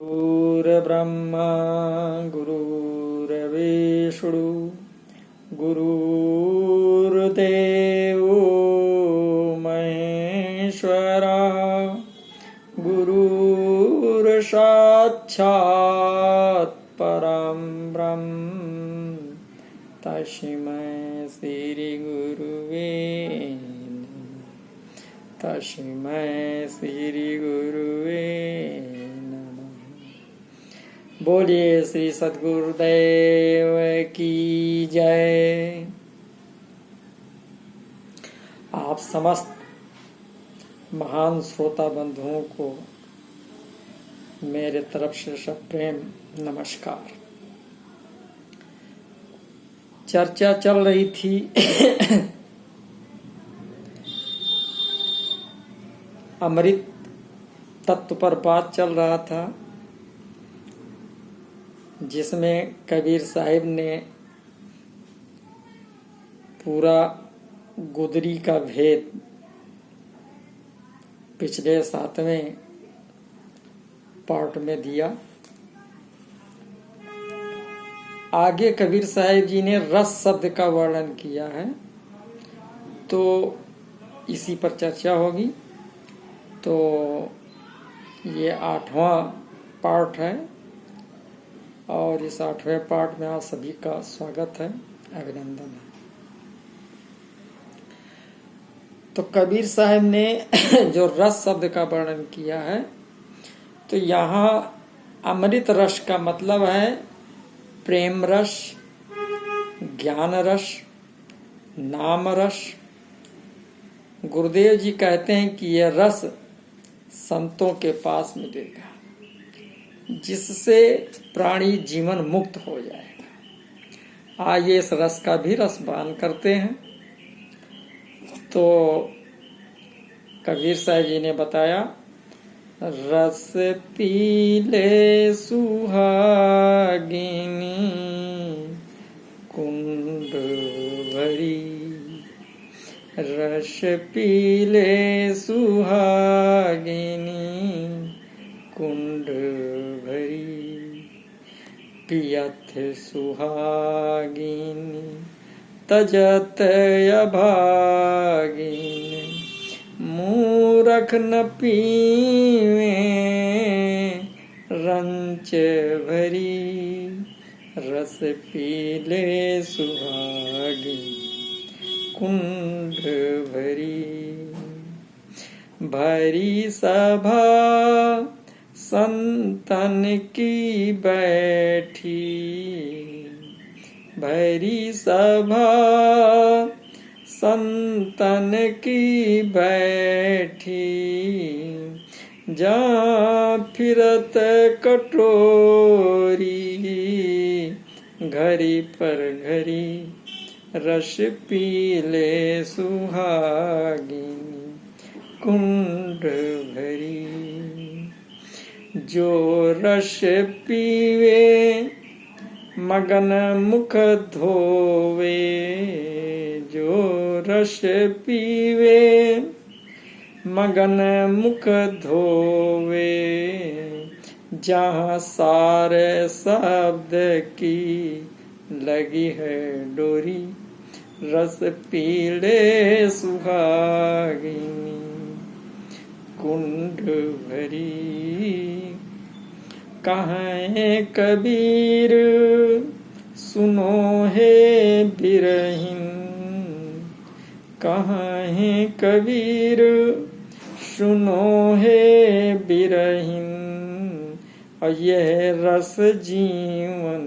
गुरुर्ब्रह्मा गुरुर्विष्णु गुरुर्देवो महेश्वरः गुरुर्साक्षात् परं ब्रह्म तस्मै श्री गुरुवे तस्मै श्री गुरुवे नमः। बोलिए श्री सद्गुरुदेव की जय। आप समस्त महान श्रोता बंधुओं को मेरे तरफ से सप्रेम नमस्कार। चर्चा चल रही थी अमृत तत्व पर बात चल रहा था, जिसमें कबीर साहिब ने पूरा गुदरी का भेद पिछले 7वें पार्ट में दिया। आगे कबीर साहिब जी ने रस शब्द का वर्णन किया है, तो इसी पर चर्चा होगी। तो ये 8वां पार्ट है और इस 8वें पार्ट में आप सभी का स्वागत है, अभिनंदन है। तो कबीर साहब ने जो रस शब्द का वर्णन किया है, तो यहाँ अमृत रस का मतलब है प्रेम रस, ज्ञान रस, नाम रस। गुरुदेव जी कहते हैं कि यह रस संतों के पास मिलेगा, जिससे प्राणी जीवन मुक्त हो जाएगा। आइए इस रस का भी रसपान करते हैं। तो कबीर साहब जी ने बताया, रस पीले सुहागिनी कुंड भरी, रस पीले सुहागिनी कुंड भरी, पियत सुहागिनी तजत अभागिनी, मूरख न पीवे रंच भरी, रस पीले सुहागिनी कुंड भरी। भरी सभा संतन की बैठी, भरी सभा संतन की बैठी, जहाँ फिरत कटोरी घड़ी पर घड़ी, रस पीले सुहागिनी कुंड भरी। जो रस पीवे मगन मुख धोवे, जो रस पीवे मगन मुख धोवे, जहाँ सारे शब्द की लगी है डोरी, रस पीले सुहागिनी कुंड भरी। कहें कबीर सुनो है बिरहिन, कहें कबीर सुनो है बिरहिन, और यह रस जीवन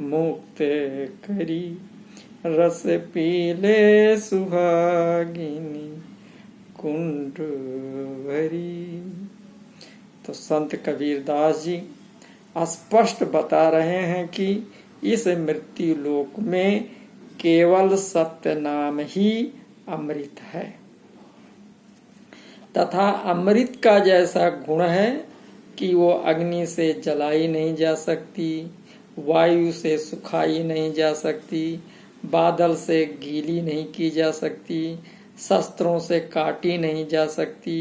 मुक्त करी, रस पीले सुहागिनी कुंड भरी। तो संत कबीरदास जी स्पष्ट बता रहे हैं कि इस मृत्यु लोक में केवल सत्य नाम ही अमृत है, तथा अमृत का जैसा गुण है कि वो अग्नि से जलाई नहीं जा सकती, वायु से सुखाई नहीं जा सकती, बादल से गीली नहीं की जा सकती, शस्त्रों से काटी नहीं जा सकती,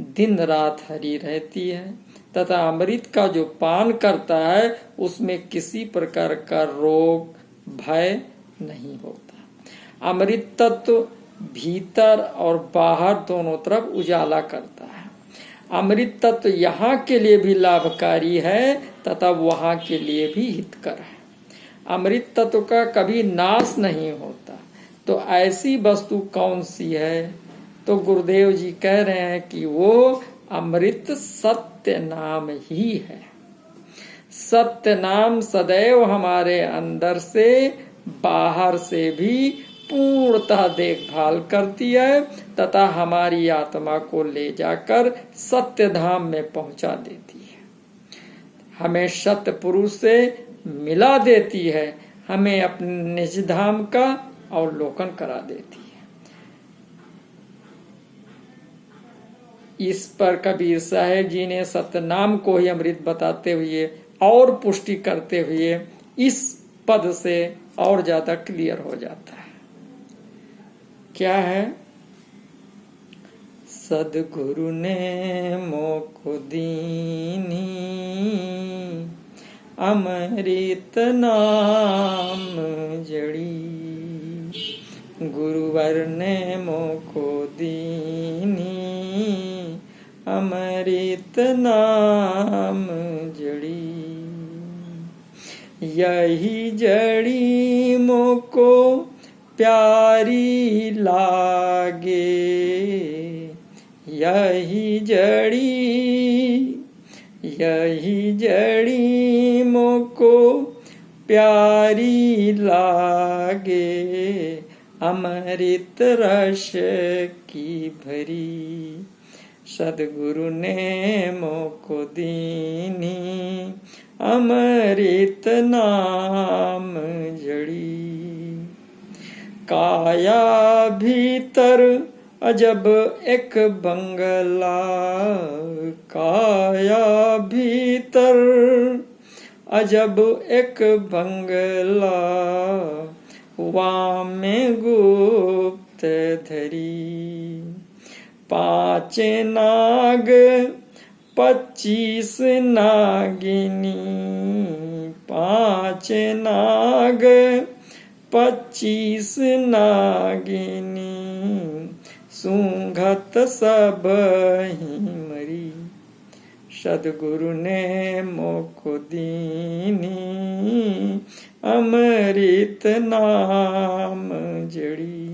दिन रात हरी रहती है, तथा अमृत का जो पान करता है उसमें किसी प्रकार का रोग भय नहीं होता। अमृत तत्व भीतर और बाहर दोनों तरफ उजाला करता है। अमृत तत्व यहाँ के लिए भी लाभकारी है तथा वहाँ के लिए भी हितकर है। अमृत तत्व का कभी नाश नहीं होता। तो ऐसी वस्तु कौन सी है? तो गुरुदेव जी कह रहे हैं कि वो अमृत सत्य नाम ही है। सत्य नाम सदैव हमारे अंदर से बाहर से भी पूर्णतः देखभाल करती है तथा हमारी आत्मा को ले जाकर सत्य धाम में पहुंचा देती है। हमें सत्य पुरुष से मिला देती है, हमें अपने निज धाम का अवलोकन करा देती है। इस पर कबीर साहेब जी ने सतनाम को ही अमृत बताते हुए और पुष्टि करते हुए इस पद से और ज्यादा क्लियर हो जाता है। क्या है? सदगुरु ने मोको दीनी अमृत नाम जड़ी, गुरुवर ने मोको दीनी अमृत नाम जड़ी। यही जड़ी मोको प्यारी लागे, यही जड़ी मोको प्यारी लागे, अमृत रस की भरी। सदगुरु ने मोको दीनी अमृत नाम जड़ी। काया भीतर अजब एक बंगला, काया भीतर अजब एक बंगला, वहाँ में गुप्त धरी। 5 नाग 25 नागिनी, 5 नाग 25 नागिनी, सूंघत सब ही मरी। सदगुरु ने मोको दीनी अमृत नाम जड़ी।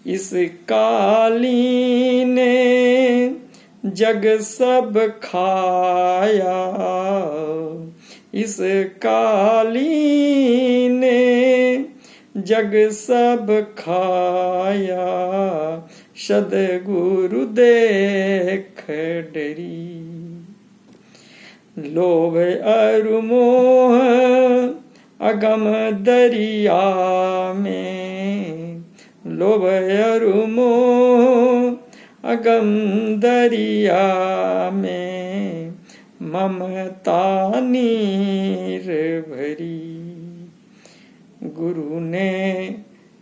इस काली ने जग सब खाया, इस काली ने जग सब खाया, सद्गुरु देख डरी। लोभ और मोह अगम दरिया में, लोभ और मोह अगम दरिया में, ममता नीर भरी। गुरु ने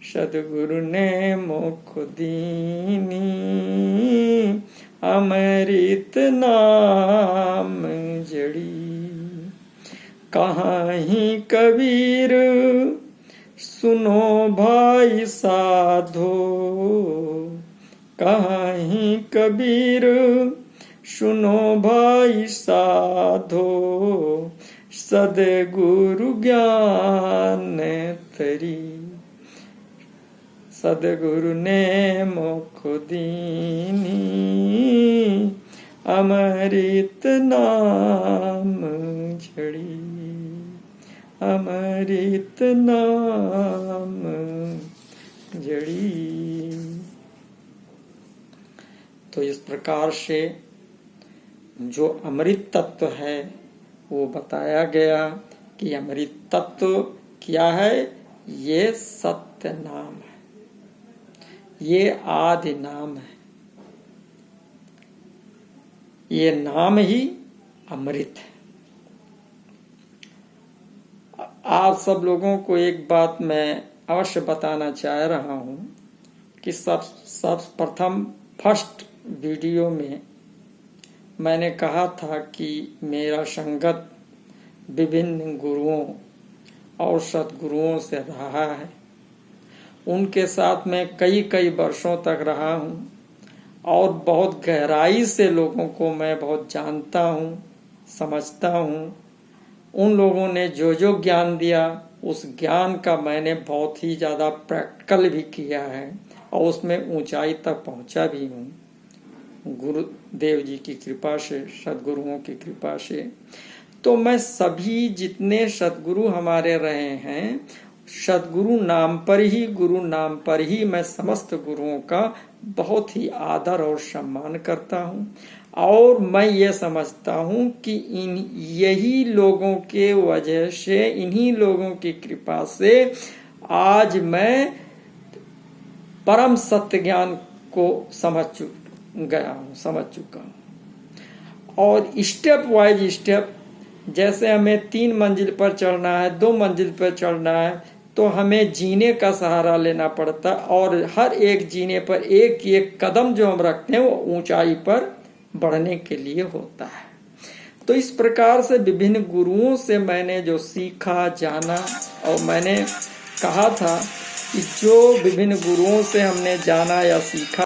सदगुरु ने मोको दीनी अमृत नाम जड़ी। कहाँ ही कबीर सुनो भाई साधो, कहाँ ही कबीर सुनो भाई साधो, सद्गुरु ज्ञान तरी। सद्गुरु ने मोको दीनी अमृत नाम जड़ी, अमृत नाम जड़ी। तो इस प्रकार से जो अमृत तत्व है वो बताया गया कि अमृत तत्व क्या है। ये सत्य नाम है, ये आदि नाम है, ये नाम ही अमृत है। आप सब लोगों को एक बात मैं अवश्य बताना चाह रहा हूं कि सब प्रथम फर्स्ट वीडियो में मैंने कहा था कि मेरा संगत विभिन्न गुरुओं और सद्गुरुओं से रहा है। उनके साथ मैं कई वर्षों तक रहा हूँ और बहुत गहराई से लोगों को मैं बहुत जानता हूँ, समझता हूँ। उन लोगों ने जो जो ज्ञान दिया उस ज्ञान का मैंने बहुत ही ज़्यादा प्रैक्टिकल भी किया है और उसमें ऊंचाई तक पहुंचा भी हूँ, गुरुदेव जी की कृपा से, सद्गुरुओं की कृपा से। तो मैं सभी जितने सद्गुरु हमारे रहे हैं, सद्गुरु नाम पर ही, गुरु नाम पर ही मैं समस्त गुरुओं का बहुत ही आदर और सम्मान करता हूँ। और मैं ये समझता हूँ कि यही लोगों के वजह से, इन्हीं लोगों की कृपा से आज मैं परम सत्य ज्ञान को समझ चुका हूँ। और स्टेप वाइज स्टेप, जैसे हमें 3 मंजिल पर चढ़ना है, 2 मंजिल पर चढ़ना है, तो हमें जीने का सहारा लेना पड़ता है और हर एक जीने पर एक कदम जो हम रखते हैं वो ऊंचाई पर बढ़ने के लिए होता है। तो इस प्रकार से विभिन्न गुरुओं से मैंने जो सीखा, जाना, और मैंने कहा था कि जो विभिन्न गुरुओं से हमने जाना या सीखा